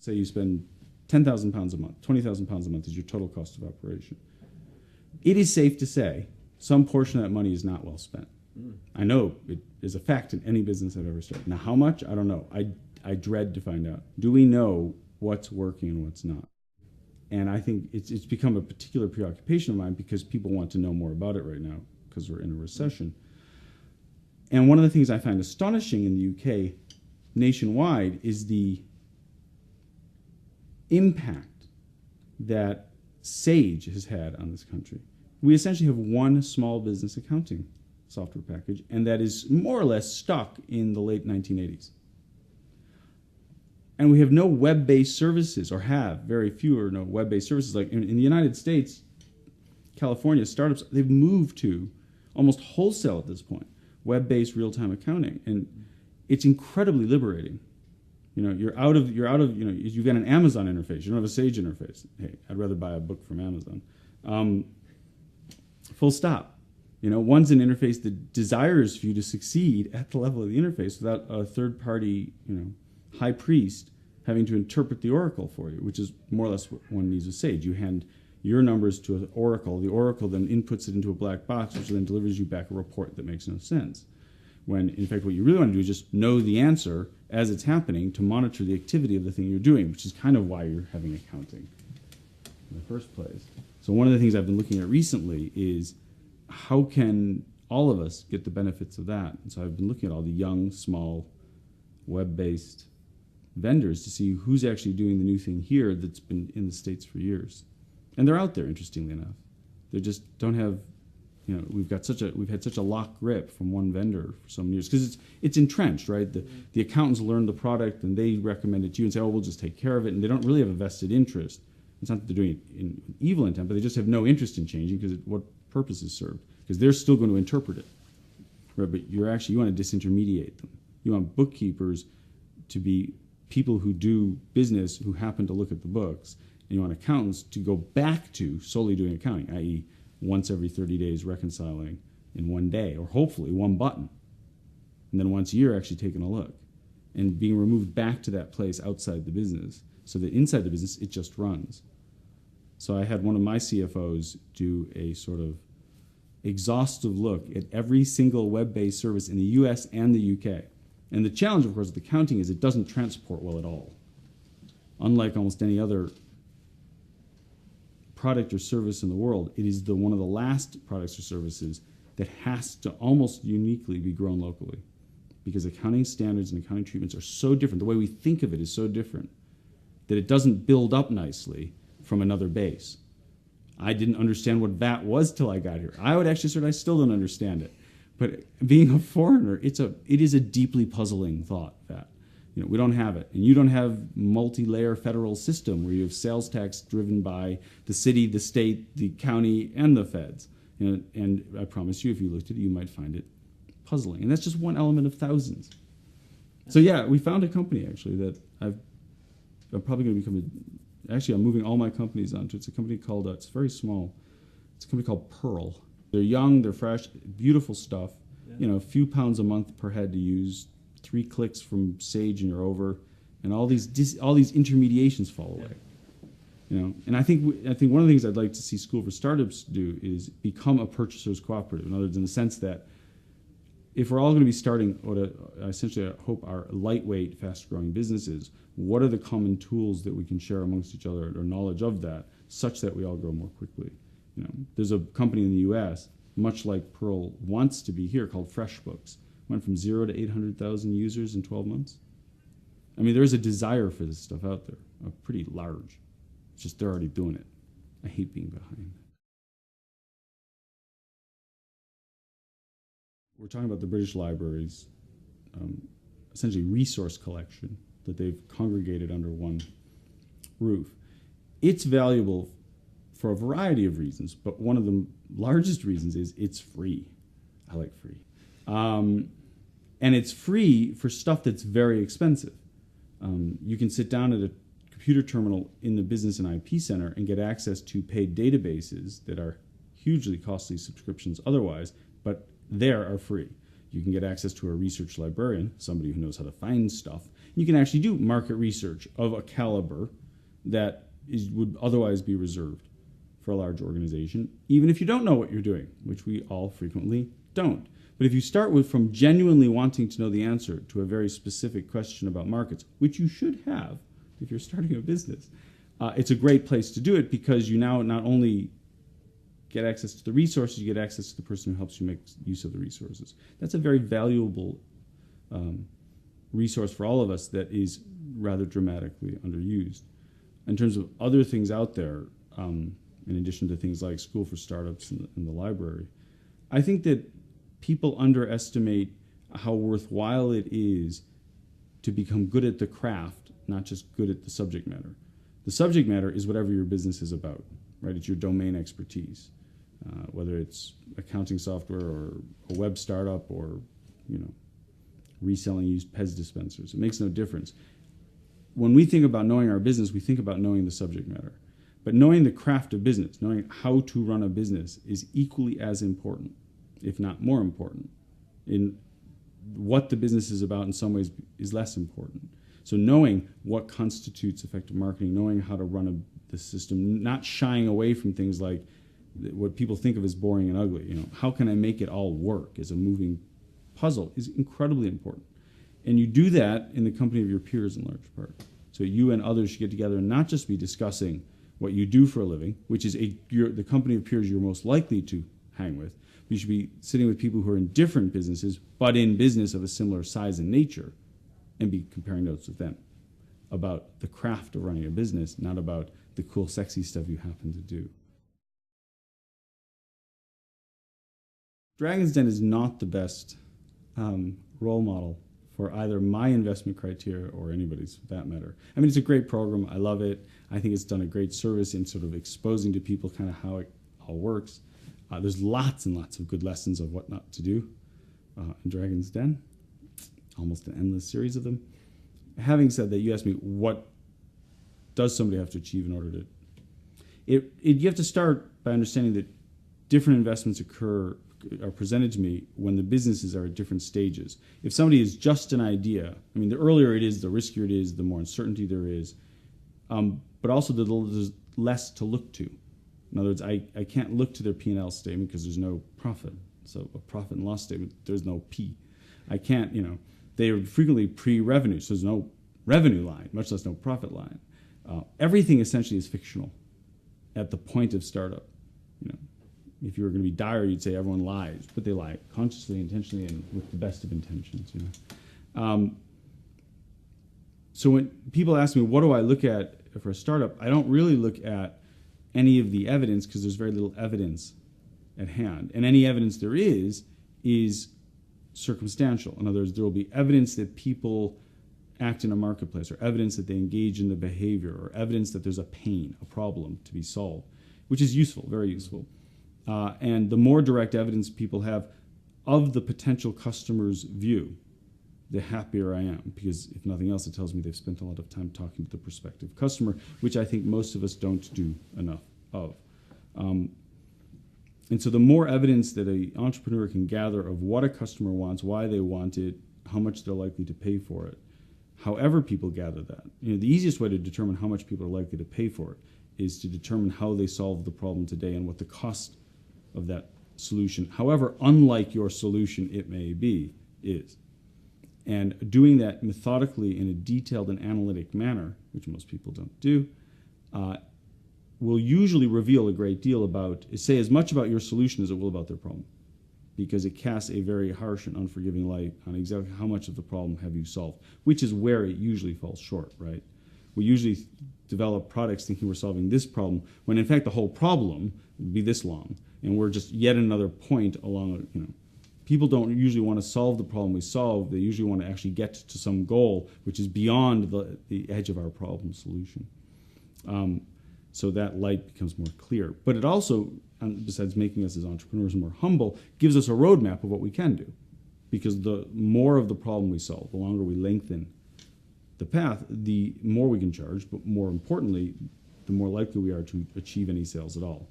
say you spend £10,000 a month, £20,000 a month is your total cost of operation. It is safe to say some portion of that money is not well spent. I know it is a fact in any business I've ever started. Now, how much? I don't know. I dread to find out. Do we know what's working and what's not? And I think it's become a particular preoccupation of mine because people want to know more about it right now because we're in a recession. And one of the things I find astonishing in the UK nationwide is the impact that Sage has had on this country. We essentially have one small business accounting software package, and that is more or less stuck in the late 1980s. And we have no web-based services, or have very few or no web-based services. Like in the United States, California, startups, they've moved to almost wholesale at this point, web-based real-time accounting. And it's incredibly liberating. You know, you've got an Amazon interface. You don't have a Sage interface. Hey, I'd rather buy a book from Amazon. Full stop. You know, one's an interface that desires for you to succeed at the level of the interface without a third-party, high priest having to interpret the oracle for you, which is more or less what one needs with Sage. You hand your numbers to an oracle. The oracle then inputs it into a black box, which then delivers you back a report that makes no sense. When, in fact, what you really want to do is just know the answer as it's happening to monitor the activity of the thing you're doing, which is kind of why you're having accounting in the first place. So one of the things I've been looking at recently is how can all of us get the benefits of that? And so I've been looking at all the young, small, web-based vendors to see who's actually doing the new thing here that's been in the States for years. And they're out there, interestingly enough. They just don't have, we've had such a lock grip from one vendor for so many years because it's entrenched, right? The accountants learn the product and they recommend it to you and say, oh, we'll just take care of it. And they don't really have a vested interest. It's not that they're doing it in evil intent, but they just have no interest in changing because what purpose is served? Because they're still going to interpret it, right? But you want to disintermediate them. You want bookkeepers to be people who do business who happen to look at the books, and you want accountants to go back to solely doing accounting, i.e. once every 30 days reconciling in one day, or hopefully one button, and then once a year actually taking a look, and being removed back to that place outside the business, so that inside the business it just runs. So I had one of my CFOs do a sort of exhaustive look at every single web-based service in the US and the UK. And the challenge, of course, with accounting is it doesn't transport well at all. Unlike almost any other product or service in the world, it is one of the last products or services that has to almost uniquely be grown locally. Because accounting standards and accounting treatments are so different, the way we think of it is so different, that it doesn't build up nicely from another base. I didn't understand what VAT was till I got here. I would actually say I still don't understand it. But being a foreigner, it is a deeply puzzling thought, VAT. We don't have it. And you don't have multi-layer federal system where you have sales tax driven by the city, the state, the county, and the feds. And I promise you, if you looked at it, you might find it puzzling. And that's just one element of thousands. So yeah, we found a company actually that I'm probably going to become I'm moving all my companies onto. It's a company called, it's very small. It's a company called Pearl. They're young, they're fresh, beautiful stuff. Yeah. A few pounds a month per head to use, 3 clicks from Sage and you're over, and all these intermediations fall away. Yeah. And I think one of the things I'd like to see School for Startups do is become a purchasers cooperative. In other words, in the sense that if we're all going to be starting what essentially I hope are lightweight, fast-growing businesses, what are the common tools that we can share amongst each other or knowledge of that, such that we all grow more quickly? There's a company in the U.S., much like Pearl wants to be here, called FreshBooks. Went from 0 to 800,000 users in 12 months. I mean, there is a desire for this stuff out there, pretty large. It's just they're already doing it. I hate being behind. We're talking about the British Library's essentially resource collection that they've congregated under one roof. It's valuable for a variety of reasons, but one of the largest reasons is it's free. I like free. And it's free for stuff that's very expensive. You can sit down at a computer terminal in the Business and IP Center and get access to paid databases that are hugely costly subscriptions otherwise, but are free. You can get access to a research librarian, somebody who knows how to find stuff. You can actually do market research of a caliber that would otherwise be reserved for a large organization, even if you don't know what you're doing, which we all frequently don't. But if you start from genuinely wanting to know the answer to a very specific question about markets, which you should have if you're starting a business, it's a great place to do it, because you now not only get access to the resources, you get access to the person who helps you make use of the resources. That's a very valuable resource for all of us that is rather dramatically underused. In terms of other things out there, in addition to things like School for Startups and the library, I think that people underestimate how worthwhile it is to become good at the craft, not just good at the subject matter. The subject matter is whatever your business is about, right? It's your domain expertise, whether it's accounting software or a web startup or, reselling used Pez dispensers. It makes no difference. When we think about knowing our business, we think about knowing the subject matter. But knowing the craft of business, knowing how to run a business, is equally as important, if not more important. In what the business is about, in some ways, is less important. So knowing what constitutes effective marketing, knowing how to run the system, not shying away from things like what people think of as boring and ugly. How can I make it all work as a moving puzzle is incredibly important. And you do that in the company of your peers in large part. So you and others should get together and not just be discussing what you do for a living, which is the company of peers you're most likely to hang with. You should be sitting with people who are in different businesses, but in business of a similar size and nature, and be comparing notes with them about the craft of running a business, not about the cool, sexy stuff you happen to do. Dragon's Den is not the best role model for either my investment criteria or anybody's for that matter. I mean, it's a great program. I love it. I think it's done a great service in sort of exposing to people kind of how it all works. There's lots and lots of good lessons of what not to do in Dragon's Den, almost an endless series of them. Having said that, you asked me, what does somebody have to achieve in order to... You have to start by understanding that different investments are presented to me when the businesses are at different stages. If somebody is just an idea, I mean, the earlier it is, the riskier it is, the more uncertainty there is, but also there's less to look to. In other words, I can't look to their P&L statement because there's no profit. So a profit and loss statement, there's no P. I can't, they are frequently pre-revenue, so there's no revenue line, much less no profit line. Everything essentially is fictional at the point of startup. If you were going to be dire, you'd say everyone lies, but they lie consciously, intentionally, and with the best of intentions. So when people ask me, what do I look at for a startup, I don't really look at any of the evidence because there's very little evidence at hand. And any evidence there is circumstantial. In other words, there will be evidence that people act in a marketplace, or evidence that they engage in the behavior, or evidence that there's a pain, a problem to be solved, which is useful, very useful. And the more direct evidence people have of the potential customer's view, the happier I am, because if nothing else, it tells me they've spent a lot of time talking to the prospective customer, which I think most of us don't do enough of. And so the more evidence that an entrepreneur can gather of what a customer wants, why they want it, how much they're likely to pay for it, however people gather that. The easiest way to determine how much people are likely to pay for it is to determine how they solve the problem today and what the cost of that solution, however unlike your solution it may be, is. And doing that methodically in a detailed and analytic manner, which most people don't do, will usually reveal a great deal about, say, as much about your solution as it will about their problem, because it casts a very harsh and unforgiving light on exactly how much of the problem have you solved, which is where it usually falls short, right? We usually develop products thinking we're solving this problem, when in fact the whole problem would be this long, and we're just yet another point along, People don't usually want to solve the problem we solve. They usually want to actually get to some goal which is beyond the edge of our problem solution. So that light becomes more clear. But it also, besides making us as entrepreneurs more humble, gives us a roadmap of what we can do. Because the more of the problem we solve, the longer we lengthen the path, the more we can charge, but more importantly, the more likely we are to achieve any sales at all.